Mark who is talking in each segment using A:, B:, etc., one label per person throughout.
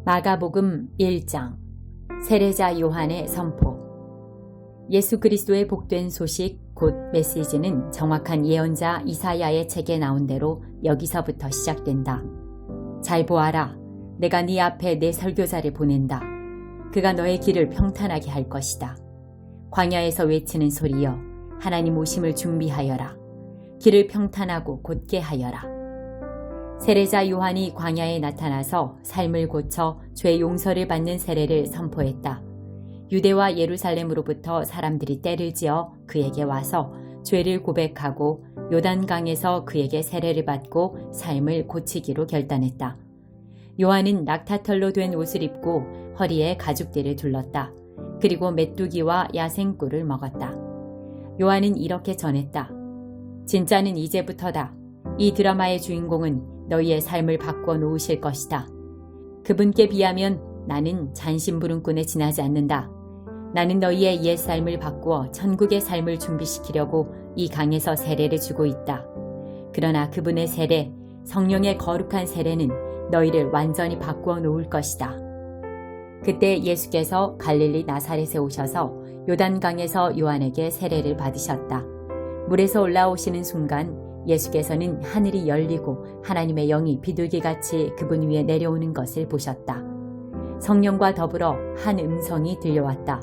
A: 마가복음 1장 세례자 요한의 선포. 예수 그리스도의 복된 소식 곧 메시지는 정확한 예언자 이사야의 책에 나온 대로 여기서부터 시작된다. 잘 보아라. 내가 네 앞에 내 설교자를 보낸다. 그가 너의 길을 평탄하게 할 것이다. 광야에서 외치는 소리여, 하나님 오심을 준비하여라. 길을 평탄하고 곧게 하여라. 세례자 요한이 광야에 나타나서 삶을 고쳐 죄 용서를 받는 세례를 선포했다. 유대와 예루살렘으로부터 사람들이 떼를 지어 그에게 와서 죄를 고백하고 요단강에서 그에게 세례를 받고 삶을 고치기로 결단했다. 요한은 낙타털로 된 옷을 입고 허리에 가죽띠를 둘렀다. 그리고 메뚜기와 야생꿀을 먹었다. 요한은 이렇게 전했다. 진짜는 이제부터다. 이 드라마의 주인공은 너희의 삶을 바꿔 놓으실 것이다. 그분께 비하면 나는 잔심부름꾼에 지나지 않는다. 나는 너희의 옛 삶을 바꾸어 천국의 삶을 준비시키려고 이 강에서 세례를 주고 있다. 그러나 그분의 세례, 성령의 거룩한 세례는 너희를 완전히 바꾸어 놓을 것이다. 그때 예수께서 갈릴리 나사렛에 오셔서 요단강에서 요한에게 세례를 받으셨다. 물에서 올라오시는 순간 예수께서는 하늘이 열리고 하나님의 영이 비둘기같이 그분 위에 내려오는 것을 보셨다. 성령과 더불어 한 음성이 들려왔다.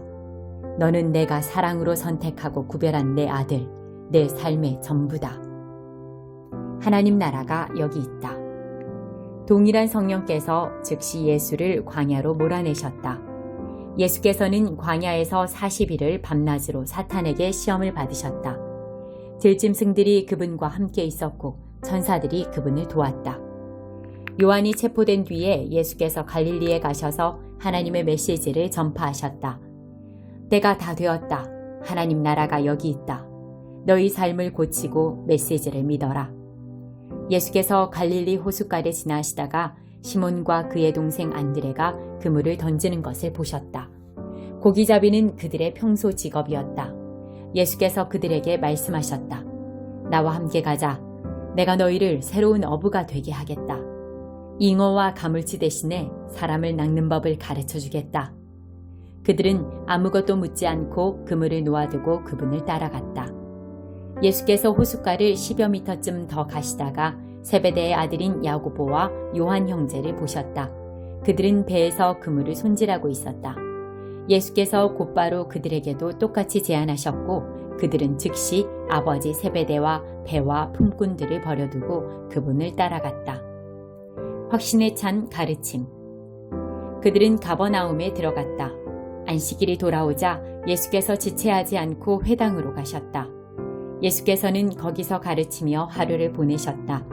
A: 너는 내가 사랑으로 선택하고 구별한 내 아들, 내 삶의 전부다. 하나님 나라가 여기 있다. 동일한 성령께서 즉시 예수를 광야로 몰아내셨다. 예수께서는 광야에서 40일을 밤낮으로 사탄에게 시험을 받으셨다. 들짐승들이 그분과 함께 있었고 천사들이 그분을 도왔다. 요한이 체포된 뒤에 예수께서 갈릴리에 가셔서 하나님의 메시지를 전파하셨다. 때가 다 되었다. 하나님 나라가 여기 있다. 너희 삶을 고치고 메시지를 믿어라. 예수께서 갈릴리 호숫가를 지나시다가 시몬과 그의 동생 안드레가 그물을 던지는 것을 보셨다. 고기잡이는 그들의 평소 직업이었다. 예수께서 그들에게 말씀하셨다. 나와 함께 가자. 내가 너희를 새로운 어부가 되게 하겠다. 잉어와 가물치 대신에 사람을 낚는 법을 가르쳐 주겠다. 그들은 아무것도 묻지 않고 그물을 놓아두고 그분을 따라갔다. 예수께서 호숫가를 10여 미터쯤 더 가시다가 세베대의 아들인 야고보와 요한 형제를 보셨다. 그들은 배에서 그물을 손질하고 있었다. 예수께서 곧바로 그들에게도 똑같이 제안하셨고 그들은 즉시 아버지 세베대와 배와 품꾼들을 버려두고 그분을 따라갔다. 확신에 찬 가르침. 그들은 가버나움에 들어갔다. 안식일이 돌아오자 예수께서 지체하지 않고 회당으로 가셨다. 예수께서는 거기서 가르치며 하루를 보내셨다.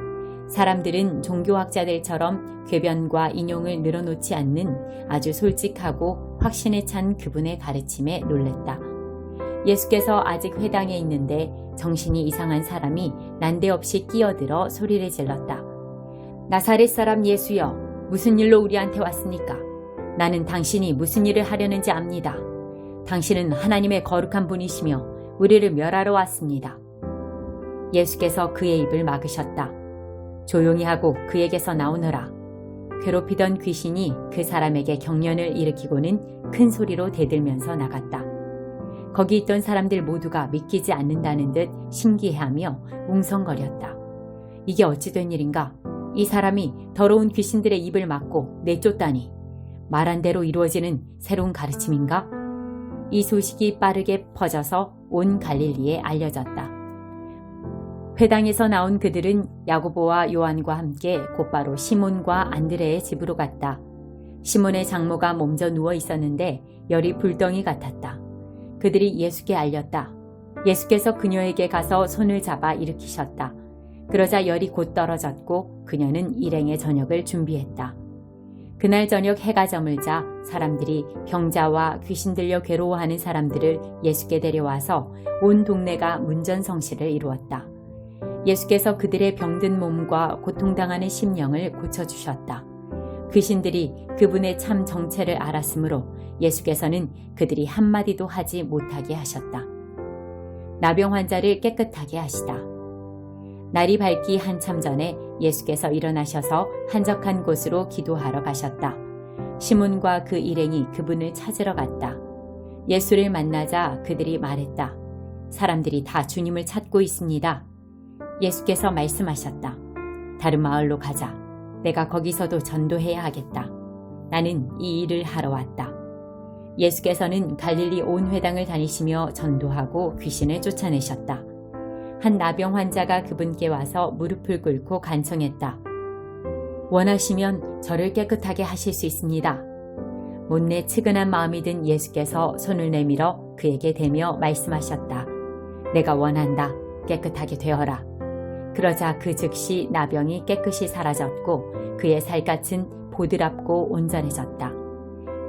A: 사람들은 종교학자들처럼 궤변과 인용을 늘어놓지 않는 아주 솔직하고 확신에 찬 그분의 가르침에 놀랬다. 예수께서 아직 회당에 있는데 정신이 이상한 사람이 난데없이 끼어들어 소리를 질렀다. 나사렛 사람 예수여, 무슨 일로 우리한테 왔습니까? 나는 당신이 무슨 일을 하려는지 압니다. 당신은 하나님의 거룩한 분이시며 우리를 멸하러 왔습니다. 예수께서 그의 입을 막으셨다. 조용히 하고 그에게서 나오너라. 괴롭히던 귀신이 그 사람에게 경련을 일으키고는 큰 소리로 대들면서 나갔다. 거기 있던 사람들 모두가 믿기지 않는다는 듯 신기해하며 웅성거렸다. 이게 어찌 된 일인가? 이 사람이 더러운 귀신들의 입을 막고 내쫓다니. 말한 대로 이루어지는 새로운 가르침인가? 이 소식이 빠르게 퍼져서 온 갈릴리에 알려졌다. 회당에서 나온 그들은 야고보와 요한과 함께 곧바로 시몬과 안드레의 집으로 갔다. 시몬의 장모가 몸져 누워 있었는데 열이 불덩이 같았다. 그들이 예수께 알렸다. 예수께서 그녀에게 가서 손을 잡아 일으키셨다. 그러자 열이 곧 떨어졌고 그녀는 일행의 저녁을 준비했다. 그날 저녁 해가 저물자 사람들이 병자와 귀신 들려 괴로워하는 사람들을 예수께 데려와서 온 동네가 문전성시를 이루었다. 예수께서 그들의 병든 몸과 고통당하는 심령을 고쳐주셨다. 귀신들이 그분의 참 정체를 알았으므로 예수께서는 그들이 한마디도 하지 못하게 하셨다. 나병 환자를 깨끗하게 하시다. 날이 밝기 한참 전에 예수께서 일어나셔서 한적한 곳으로 기도하러 가셨다. 시몬과 그 일행이 그분을 찾으러 갔다. 예수를 만나자 그들이 말했다. 사람들이 다 주님을 찾고 있습니다. 예수께서 말씀하셨다. 다른 마을로 가자. 내가 거기서도 전도해야 하겠다. 나는 이 일을 하러 왔다. 예수께서는 갈릴리 온 회당을 다니시며 전도하고 귀신을 쫓아내셨다. 한 나병 환자가 그분께 와서 무릎을 꿇고 간청했다. 원하시면 저를 깨끗하게 하실 수 있습니다. 못내 측은한 마음이 든 예수께서 손을 내밀어 그에게 대며 말씀하셨다. 내가 원한다. 깨끗하게 되어라. 그러자 그 즉시 나병이 깨끗이 사라졌고 그의 살갗은 보드랍고 온전해졌다.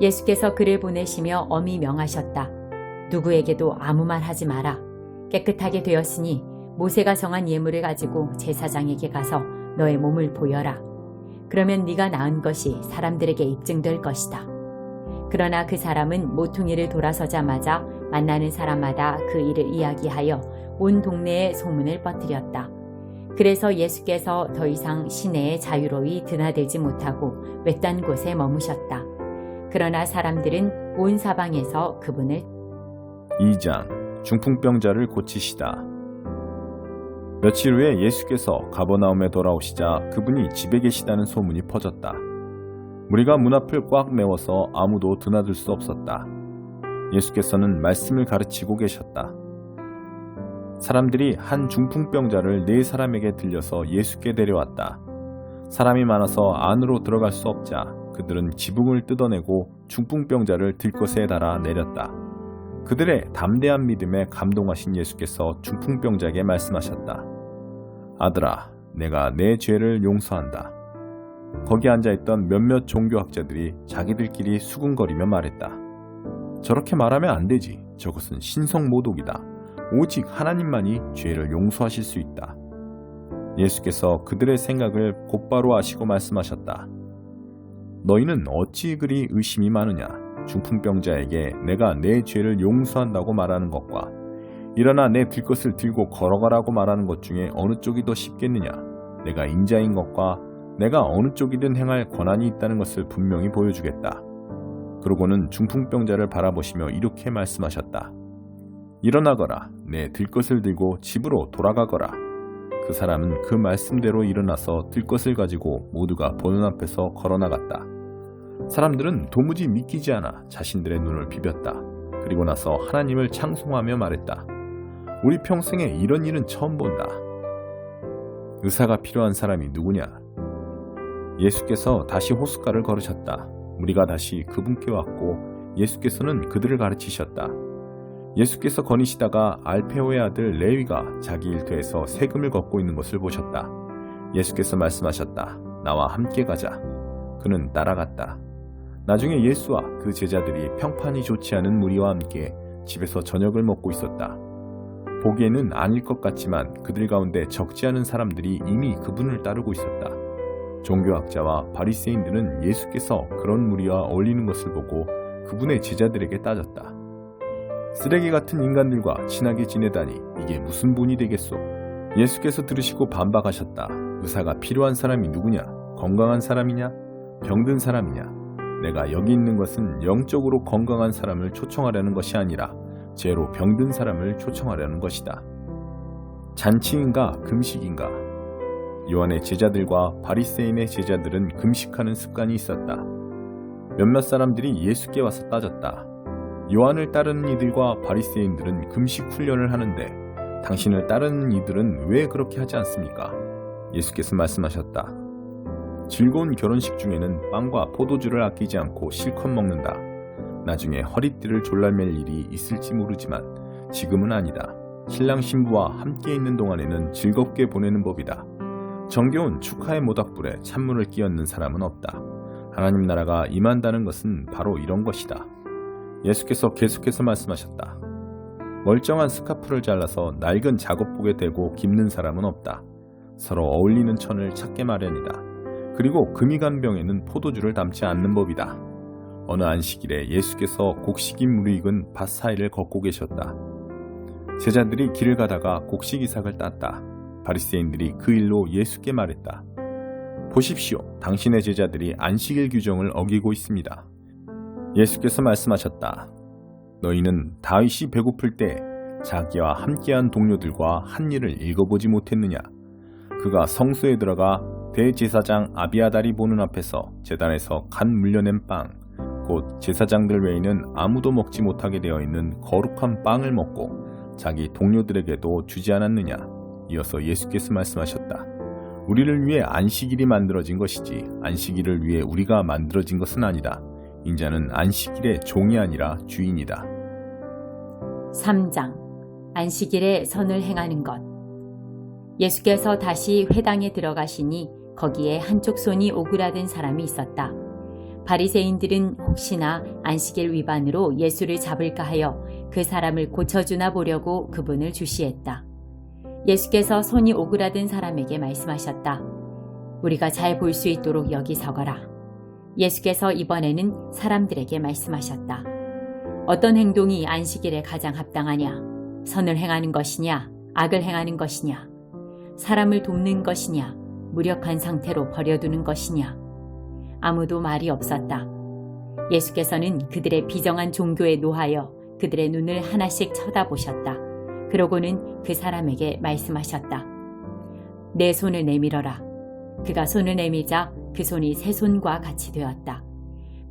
A: 예수께서 그를 보내시며 엄히 명하셨다. 누구에게도 아무 말 하지 마라. 깨끗하게 되었으니 모세가 정한 예물을 가지고 제사장에게 가서 너의 몸을 보여라. 그러면 네가 낳은 것이 사람들에게 입증될 것이다. 그러나 그 사람은 모퉁이를 돌아서자마자 만나는 사람마다 그 일을 이야기하여 온 동네에 소문을 퍼뜨렸다. 그래서 예수께서 더 이상 시내에 자유로이 드나들지 못하고 외딴 곳에 머무셨다. 그러나 사람들은 온 사방에서 그분을
B: 2장 중풍병자를 고치시다. 며칠 후에 예수께서 가버나움에 돌아오시자 그분이 집에 계시다는 소문이 퍼졌다. 무리가 문 앞을 꽉 메워서 아무도 드나들 수 없었다. 예수께서는 말씀을 가르치고 계셨다. 사람들이 한 중풍병자를 4사람에게 들려서 예수께 데려왔다. 사람이 많아서 안으로 들어갈 수 없자 그들은 지붕을 뜯어내고 중풍병자를 들것에 달아 내렸다. 그들의 담대한 믿음에 감동하신 예수께서 중풍병자에게 말씀하셨다. 아들아, 내가 내 죄를 용서한다. 거기 앉아있던 몇몇 종교학자들이 자기들끼리 수군거리며 말했다. 저렇게 말하면 안 되지. 저것은 신성모독이다. 오직 하나님만이 죄를 용서하실 수 있다. 예수께서 그들의 생각을 곧바로 아시고 말씀하셨다. 너희는 어찌 그리 의심이 많으냐? 중풍병자에게 내가 내 죄를 용서한다고 말하는 것과 일어나 내 들것을 들고 걸어가라고 말하는 것 중에 어느 쪽이 더 쉽겠느냐? 내가 인자인 것과 내가 어느 쪽이든 행할 권한이 있다는 것을 분명히 보여주겠다. 그러고는 중풍병자를 바라보시며 이렇게 말씀하셨다. 일어나거라. 내 들것을 들고 집으로 돌아가거라. 그 사람은 그 말씀대로 일어나서 들것을 가지고 모두가 보는 앞에서 걸어나갔다. 사람들은 도무지 믿기지 않아 자신들의 눈을 비볐다. 그리고 나서 하나님을 찬송하며 말했다. 우리 평생에 이런 일은 처음 본다. 의사가 필요한 사람이 누구냐? 예수께서 다시 호숫가를 걸으셨다. 무리가 다시 그분께 왔고 예수께서는 그들을 가르치셨다. 예수께서 거니시다가 알페오의 아들 레위가 자기 일터에서 세금을 걷고 있는 것을 보셨다. 예수께서 말씀하셨다. 나와 함께 가자. 그는 따라갔다. 나중에 예수와 그 제자들이 평판이 좋지 않은 무리와 함께 집에서 저녁을 먹고 있었다. 보기에는 아닐 것 같지만 그들 가운데 적지 않은 사람들이 이미 그분을 따르고 있었다. 종교학자와 바리새인들은 예수께서 그런 무리와 어울리는 것을 보고 그분의 제자들에게 따졌다. 쓰레기 같은 인간들과 친하게 지내다니 이게 무슨 분이 되겠소? 예수께서 들으시고 반박하셨다. 의사가 필요한 사람이 누구냐? 건강한 사람이냐? 병든 사람이냐? 내가 여기 있는 것은 영적으로 건강한 사람을 초청하려는 것이 아니라 죄로 병든 사람을 초청하려는 것이다. 잔치인가 금식인가? 요한의 제자들과 바리새인의 제자들은 금식하는 습관이 있었다. 몇몇 사람들이 예수께 와서 따졌다. 요한을 따르는 이들과 바리새인들은 금식 훈련을 하는데 당신을 따르는 이들은 왜 그렇게 하지 않습니까? 예수께서 말씀하셨다. 즐거운 결혼식 중에는 빵과 포도주를 아끼지 않고 실컷 먹는다. 나중에 허리띠를 졸라맬 일이 있을지 모르지만 지금은 아니다. 신랑 신부와 함께 있는 동안에는 즐겁게 보내는 법이다. 정겨운 축하의 모닥불에 찬물을 끼얹는 사람은 없다. 하나님 나라가 임한다는 것은 바로 이런 것이다. 예수께서 계속해서 말씀하셨다. 멀쩡한 스카프를 잘라서 낡은 작업복에 대고 깁는 사람은 없다. 서로 어울리는 천을 찾게 마련이다. 그리고 금이 간 병에는 포도주를 담지 않는 법이다. 어느 안식일에 예수께서 곡식이 무르익은 밭 사이를 걷고 계셨다. 제자들이 길을 가다가 곡식 이삭을 땄다. 바리새인들이 그 일로 예수께 말했다. 보십시오. 당신의 제자들이 안식일 규정을 어기고 있습니다. 예수께서 말씀하셨다. 너희는 다윗이 배고플 때 자기와 함께한 동료들과 한 일을 읽어보지 못했느냐? 그가 성소에 들어가 대제사장 아비아달이 보는 앞에서 제단에서 간 물려낸 빵, 곧 제사장들 외에는 아무도 먹지 못하게 되어 있는 거룩한 빵을 먹고 자기 동료들에게도 주지 않았느냐? 이어서 예수께서 말씀하셨다. 우리를 위해 안식일이 만들어진 것이지 안식일을 위해 우리가 만들어진 것은 아니다. 인자는 안식일의 종이 아니라 주인이다.
A: 3장 안식일에 선을 행하는 것. 예수께서 다시 회당에 들어가시니 거기에 한쪽 손이 오그라든 사람이 있었다. 바리새인들은 혹시나 안식일 위반으로 예수를 잡을까 하여 그 사람을 고쳐주나 보려고 그분을 주시했다. 예수께서 손이 오그라든 사람에게 말씀하셨다. 우리가 잘 볼 수 있도록 여기 서거라. 예수께서 이번에는 사람들에게 말씀하셨다. 어떤 행동이 안식일에 가장 합당하냐? 선을 행하는 것이냐? 악을 행하는 것이냐? 사람을 돕는 것이냐? 무력한 상태로 버려두는 것이냐? 아무도 말이 없었다. 예수께서는 그들의 비정한 종교에 노하여 그들의 눈을 하나씩 쳐다보셨다. 그러고는 그 사람에게 말씀하셨다. 내 손을 내밀어라. 그가 손을 내밀자 그 손이 새 손과 같이 되었다.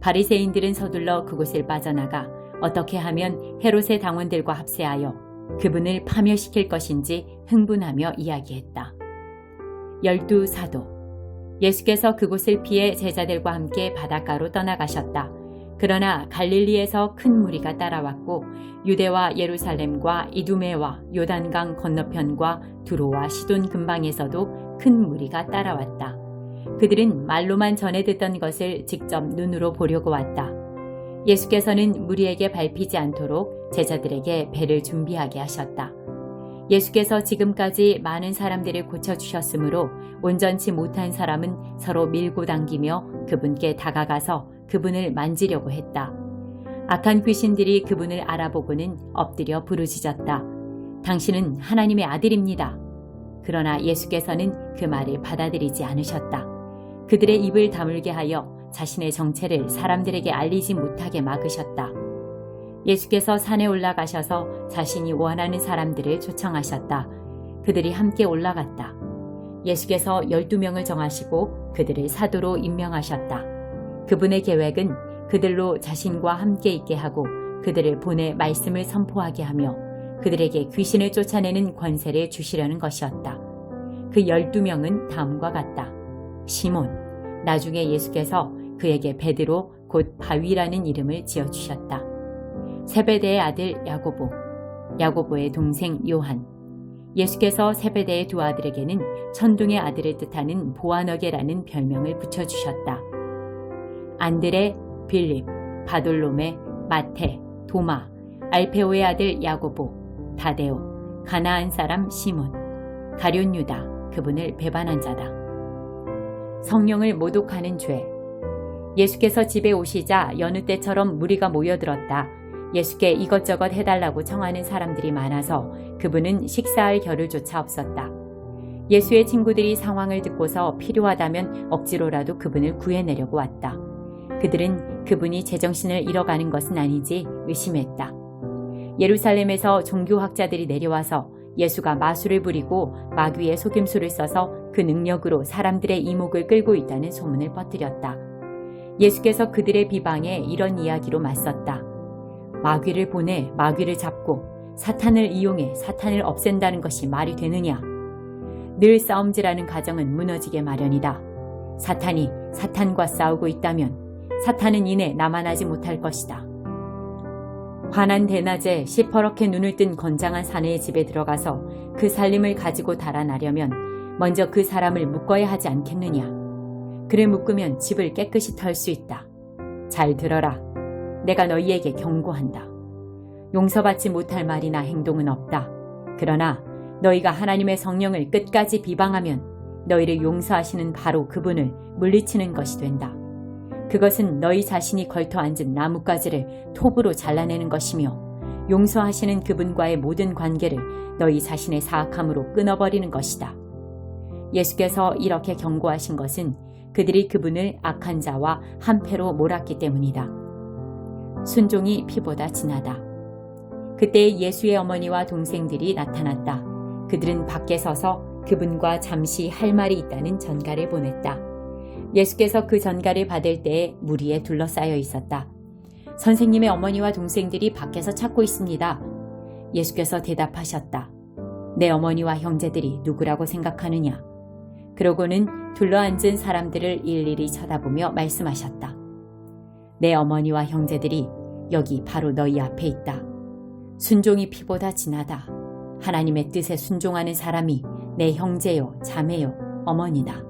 A: 바리새인들은 서둘러 그곳을 빠져나가 어떻게 하면 헤롯의 당원들과 합세하여 그분을 파멸시킬 것인지 흥분하며 이야기했다. 12 사도. 예수께서 그곳을 피해 제자들과 함께 바닷가로 떠나가셨다. 그러나 갈릴리에서 큰 무리가 따라왔고 유대와 예루살렘과 이두메와 요단강 건너편과 두로와 시돈 근방에서도 큰 무리가 따라왔다. 그들은 말로만 전해 듣던 것을 직접 눈으로 보려고 왔다. 예수께서는 무리에게 밟히지 않도록 제자들에게 배를 준비하게 하셨다. 예수께서 지금까지 많은 사람들을 고쳐주셨으므로 온전치 못한 사람은 서로 밀고 당기며 그분께 다가가서 그분을 만지려고 했다. 악한 귀신들이 그분을 알아보고는 엎드려 부르짖었다. 당신은 하나님의 아들입니다. 그러나 예수께서는 그 말을 받아들이지 않으셨다. 그들의 입을 다물게 하여 자신의 정체를 사람들에게 알리지 못하게 막으셨다. 예수께서 산에 올라가셔서 자신이 원하는 사람들을 초청하셨다. 그들이 함께 올라갔다. 예수께서 12명을 정하시고 그들을 사도로 임명하셨다. 그분의 계획은 그들로 자신과 함께 있게 하고 그들을 보내 말씀을 선포하게 하며 그들에게 귀신을 쫓아내는 권세를 주시려는 것이었다. 그 12명은 다음과 같다. 시몬, 나중에 예수께서 그에게 베드로 곧 바위라는 이름을 지어주셨다. 세베대의 아들 야고보, 야고보의 동생 요한. 예수께서 세베대의 두 아들에게는 천둥의 아들을 뜻하는 보아너게라는 별명을 붙여주셨다. 안드레, 빌립, 바돌로메, 마테, 도마, 알페오의 아들 야고보, 다데오, 가나안 사람 시몬, 가룟 유다, 그분을 배반한 자다. 성령을 모독하는 죄. 예수께서 집에 오시자 여느 때처럼 무리가 모여들었다. 예수께 이것저것 해달라고 청하는 사람들이 많아서 그분은 식사할 겨를조차 없었다. 예수의 친구들이 상황을 듣고서 필요하다면 억지로라도 그분을 구해내려고 왔다. 그들은 그분이 제정신을 잃어가는 것은 아닌지 의심했다. 예루살렘에서 종교학자들이 내려와서 예수가 마술을 부리고 마귀의 속임수를 써서 그 능력으로 사람들의 이목을 끌고 있다는 소문을 퍼뜨렸다. 예수께서 그들의 비방에 이런 이야기로 맞섰다. 마귀를 보내 마귀를 잡고 사탄을 이용해 사탄을 없앤다는 것이 말이 되느냐? 늘 싸움질하는 가정은 무너지게 마련이다. 사탄이 사탄과 싸우고 있다면 사탄은 이내 남아나지 못할 것이다. 환한 대낮에 시퍼렇게 눈을 뜬 건장한 사내의 집에 들어가서 그 살림을 가지고 달아나려면 먼저 그 사람을 묶어야 하지 않겠느냐? 그를 묶으면 집을 깨끗이 털 수 있다. 잘 들어라. 내가 너희에게 경고한다. 용서받지 못할 말이나 행동은 없다. 그러나 너희가 하나님의 성령을 끝까지 비방하면 너희를 용서하시는 바로 그분을 물리치는 것이 된다. 그것은 너희 자신이 걸터 앉은 나뭇가지를 톱으로 잘라내는 것이며 용서하시는 그분과의 모든 관계를 너희 자신의 사악함으로 끊어버리는 것이다. 예수께서 이렇게 경고하신 것은 그들이 그분을 악한 자와 한패로 몰았기 때문이다. 순종이 피보다 진하다. 그때 예수의 어머니와 동생들이 나타났다. 그들은 밖에 서서 그분과 잠시 할 말이 있다는 전가를 보냈다. 예수께서 그 전가를 받을 때에 무리에 둘러싸여 있었다. 선생님의 어머니와 동생들이 밖에서 찾고 있습니다. 예수께서 대답하셨다. 내 어머니와 형제들이 누구라고 생각하느냐? 그러고는 둘러앉은 사람들을 일일이 쳐다보며 말씀하셨다. 내 어머니와 형제들이 여기 바로 너희 앞에 있다. 순종이 피보다 진하다. 하나님의 뜻에 순종하는 사람이 내 형제요, 자매요, 어머니다.